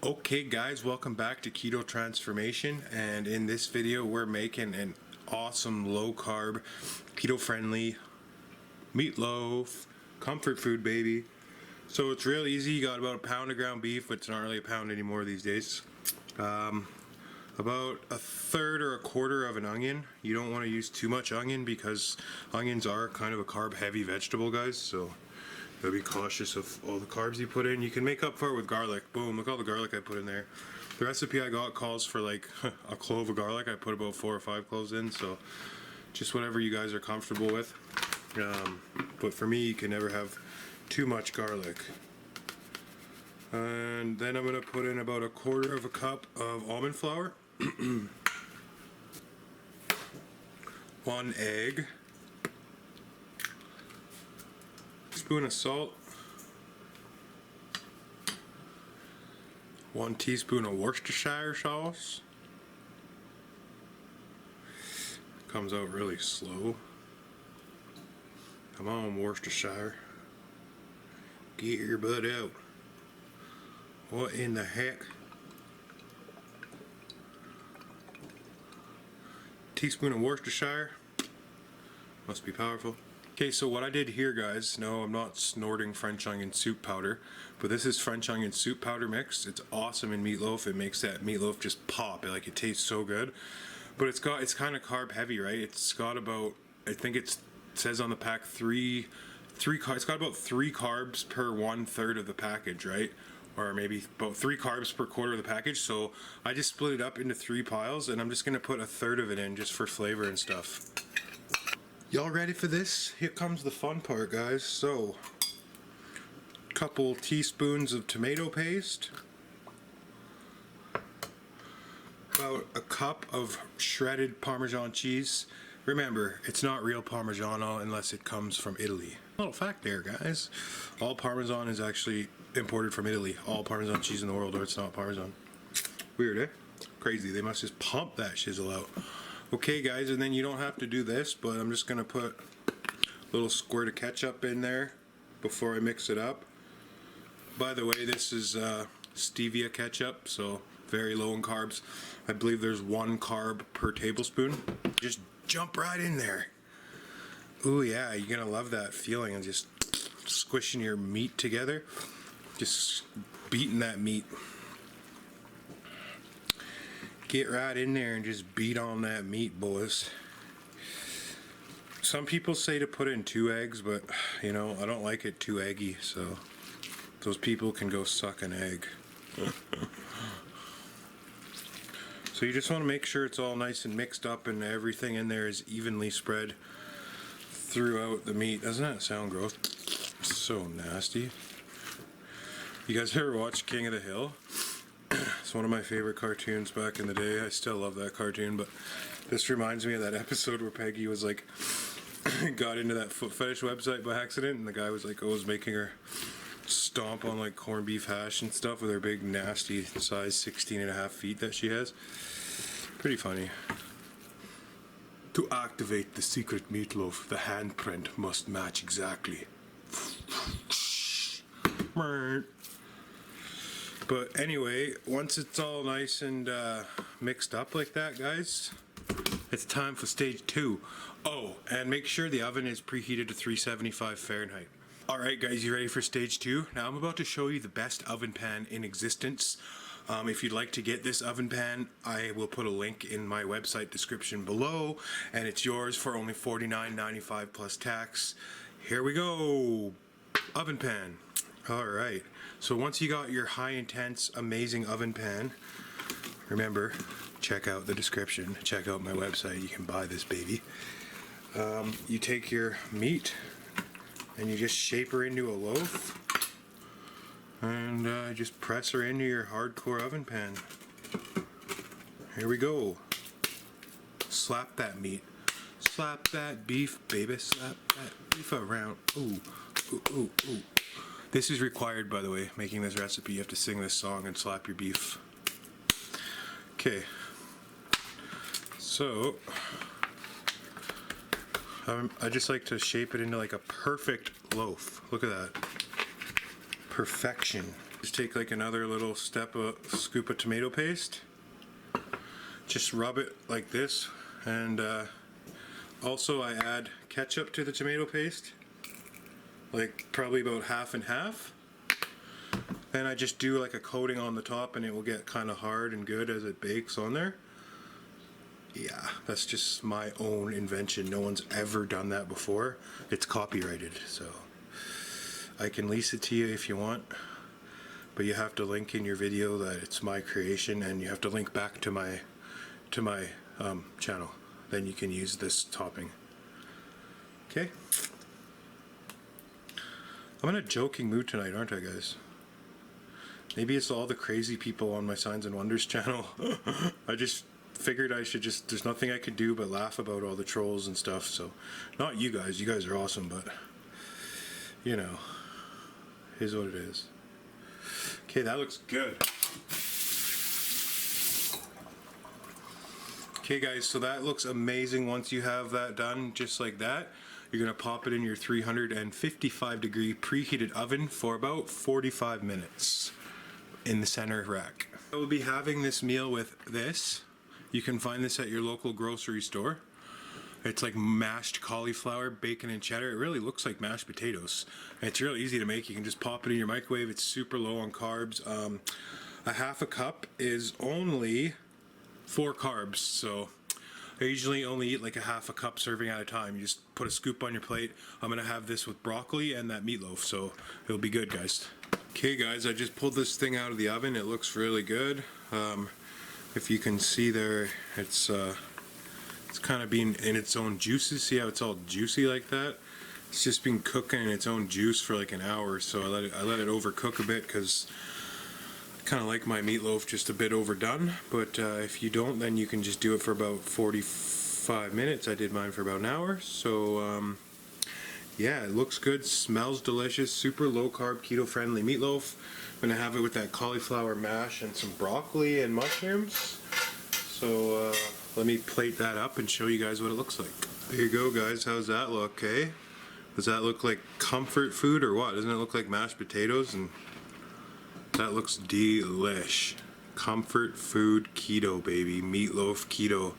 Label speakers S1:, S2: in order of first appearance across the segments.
S1: Okay guys, welcome back to Keto Transformation, and in this video we're making an awesome low carb, keto friendly meatloaf, comfort food baby. So it's real easy. You got about a pound of ground beef, but it's not really a pound anymore these days. About a third or a quarter of an onion. You don't want to use too much onion because onions are kind of a carb heavy vegetable, guys, so gotta be cautious of all the carbs you put in. You can make up for it with garlic. Boom, look all the garlic I put in there. The recipe I got calls for like a clove of garlic. I put about 4 or 5 cloves in, so just whatever you guys are comfortable with. But for me, you can never have too much garlic. And then I'm gonna put in about a quarter of a cup of almond flour, 1 egg, spoon of salt, 1 teaspoon of Worcestershire sauce. Comes out really slow. Come on, Worcestershire. Get your butt out. What in the heck? Teaspoon of Worcestershire. Must be powerful. Okay, so what I did here, guys, no, I'm not snorting French onion soup powder, but this is French onion soup powder mix. It's awesome in meatloaf. It makes that meatloaf just pop. It tastes so good. But it's kind of carb heavy, right? It's got about, I think it says on the pack it's got about 3 carbs per 1/3 of the package, right? Or maybe about 3 carbs per quarter of the package. So I just split it up into 3 piles, and I'm just gonna put a third of it in just for flavor and stuff. Y'all ready for this? Here comes the fun part, guys. So, couple teaspoons of tomato paste, about a cup of shredded Parmesan cheese. Remember, it's not real Parmigiano unless it comes from Italy. Little fact there, guys. All Parmesan is actually imported from Italy. All Parmesan cheese in the world, or it's not Parmesan. Weird, eh? Crazy. They must just pump that shizzle out. Okay, guys, and then you don't have to do this, but I'm just gonna put a little squirt of ketchup in there before I mix it up. By the way, this is stevia ketchup, so very low in carbs. I believe there's 1 carb per tablespoon. Just jump right in there. Ooh yeah, you're gonna love that feeling of just squishing your meat together, just beating that meat. Get right in there and just beat on that meat, boys. Some people say to put in 2 eggs, but you know, I don't like it too eggy, so those people can go suck an egg. So you just want to make sure it's all nice and mixed up and everything in there is evenly spread throughout the meat. Doesn't that sound gross? So nasty. You guys ever watch King of the Hill? It's one of my favorite cartoons back in the day. I still love that cartoon, but this reminds me of that episode where Peggy was like, got into that foot fetish website by accident, and the guy was like, was making her stomp on like corned beef hash and stuff with her big nasty size 16.5 feet that she has. Pretty funny. To activate the secret meatloaf, the handprint must match exactly. But anyway, once it's all nice and mixed up like that, guys, it's time for stage 2. Oh, and make sure the oven is preheated to 375 Fahrenheit. Alright guys, you ready for stage 2? Now I'm about to show you the best oven pan in existence. If you'd like to get this oven pan, I will put a link in my website description below, and it's yours for only $49.95 plus tax. Here we go! Oven pan. Alright, so once you got your high intense amazing oven pan, remember, check out the description, check out my website, you can buy this baby. You take your meat and you just shape her into a loaf and just press her into your hardcore oven pan. Here we go. Slap that meat. Slap that beef, baby. Slap that beef around. Ooh, ooh, ooh, ooh. This is required, by the way, making this recipe. You have to sing this song and slap your beef. Okay. So, I just like to shape it into like a perfect loaf. Look at that. Perfection. Just take like another little scoop of tomato paste. Just rub it like this, and also I add ketchup to the tomato paste, like probably about half and half. Then I just do like a coating on the top, and it will get kind of hard and good as it bakes on there. Yeah, that's just my own invention. No one's ever done that before. It's copyrighted, so I can lease it to you if you want, but you have to link in your video that it's my creation, and you have to link back to my channel. Then you can use this topping. Okay. I'm in a joking mood tonight, aren't I, guys? Maybe it's all the crazy people on my Signs and Wonders channel. I just figured I should just, there's nothing I could do but laugh about all the trolls and stuff. So, not you guys are awesome, but you know, here's what it is. Okay, that looks good. Okay guys, so that looks amazing. Once you have that done just like that, you're gonna pop it in your 355 degree preheated oven for about 45 minutes in the center rack. I will be having this meal with this. You can find this at your local grocery store. It's like mashed cauliflower, bacon, and cheddar. It really looks like mashed potatoes. And it's really easy to make. You can just pop it in your microwave. It's super low on carbs. A half a cup is only 4 carbs, so I usually only eat like a half a cup serving at a time. You just put a scoop on your plate. I'm gonna have this with broccoli and that meatloaf, so it'll be good, guys. Okay guys, I just pulled this thing out of the oven. It looks really good. If you can see there, it's kind of being in its own juices. See how it's all juicy like that? It's just been cooking in its own juice for like an hour, so I let it overcook a bit because I kind of like my meatloaf just a bit overdone. But if you don't, then you can just do it for about 45 minutes. I did mine for about an hour, so yeah, it looks good, smells delicious, super low carb, keto friendly meatloaf. I'm gonna have it with that cauliflower mash and some broccoli and mushrooms. So let me plate that up and show you guys what it looks like. There you go, guys. How's that look, eh? Does that look like comfort food or what? Doesn't it look like mashed potatoes? And that looks delish. Comfort food keto, baby. Meatloaf keto.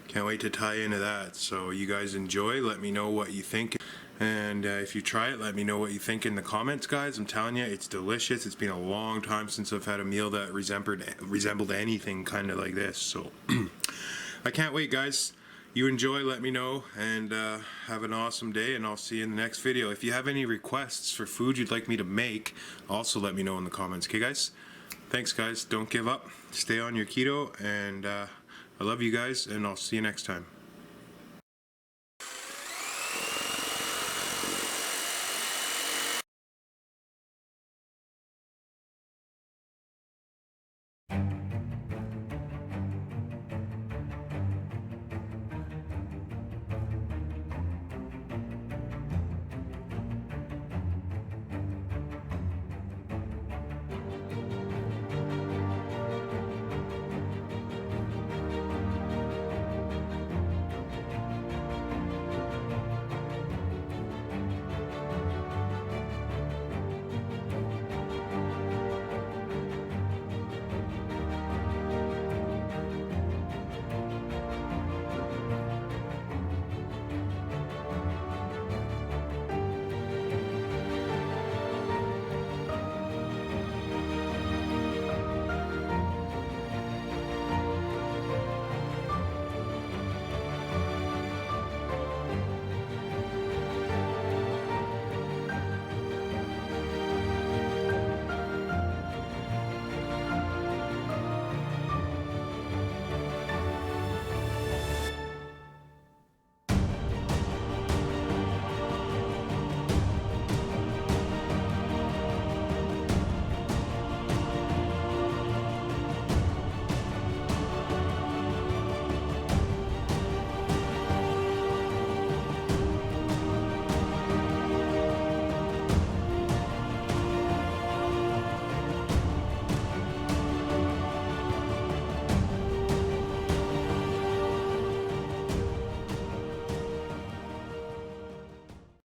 S1: Can't wait to tie into that. So you guys enjoy. Let me know what you think. And if you try it, let me know what you think in the comments, guys. I'm telling you, it's delicious. It's been a long time since I've had a meal that resembled anything kind of like this. So I can't wait, guys. You enjoy, let me know, and have an awesome day, and I'll see you in the next video. If you have any requests for food you'd like me to make, also let me know in the comments. Okay, guys? Thanks, guys. Don't give up. Stay on your keto, and I love you guys, and I'll see you next time.